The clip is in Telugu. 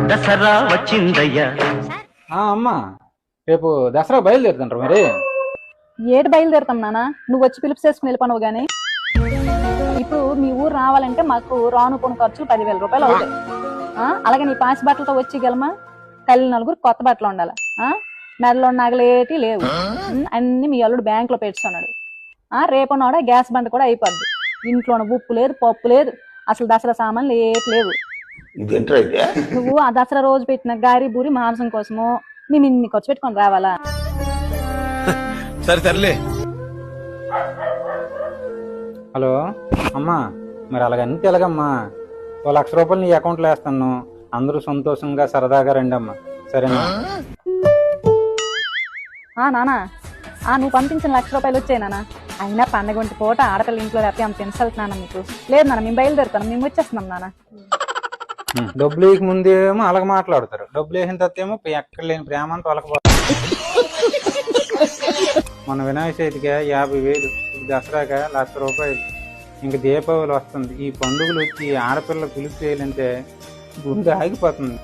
దసరా వచ్చిందయ్యా. అమ్మా రేపు దసరా బయలుదేరుతుంటారు మరి. ఏడు బయలుదేరుతాం నాన్న, నువ్వు వచ్చి పిలుపు చేసుకుని వెళ్ళిపోనవు గానీ. ఇప్పుడు మీ ఊరు రావాలంటే మాకు రాను పోను ఖర్చులు 10,000 రూపాయలు అవుతాయి. అలాగే నీ పాసి బట్టలతో వచ్చి గెలమా, కళ్ళు నలుగురు కొత్త బట్టలు ఉండాలి. మెడలో నగలేటి లేవు, అన్ని మీ అల్లుడు బ్యాంకులో పెట్టుకున్నాడు. రేపన్నాడ గ్యాస్ బండ కూడా అయిపోద్ది. ఇంట్లో ఉప్పు లేదు, పప్పు లేదు, అసలు దసరా సామాన్లు ఏటి లేవు. నువ్వు ఆ దసరా రోజు పెట్టిన గారి బూరి మాంసం కోసము మేము ఇన్ని ఖర్చు పెట్టుకొని రావాలా? సరే సర్లే. హలో అమ్మా, మరి అలాగంటే ఎలాగమ్మా? 1,00,000 రూపాయలు నీ అకౌంట్లో వేస్తాను, అందరూ సంతోషంగా సరదాగా రండి అమ్మా, సరేనా? నానా, నువ్వు పంపించిన 1,00,000 రూపాయలు వచ్చాయి నాన్న. అయినా పండగ వంటి పూట ఆడపిల్ల ఇంట్లో లేకపోతే అంత ఇన్సల్ట్ నాన్న మీకు. లేదు నాన్న, మేము బయలుదేరుతాం, మేము వచ్చేస్తున్నాం నాన్న. డబ్బులు వేయక ముందేమో అలాగ మాట్లాడతారు, డబ్బులు వేసిన తర్వాత ఏమో ఎక్కడ లేని ప్రేమ అంతా వాళ్ళకపోతారు. మన వినాయక చవితికి 50,000, దసరాక 1,00,000 రూపాయలు. ఇంక దీపావళి వస్తుంది, ఈ పండుగలు వచ్చి ఆడపిల్ల పిలుపు చేయాలంటే గుండె ఆగిపోతుంది.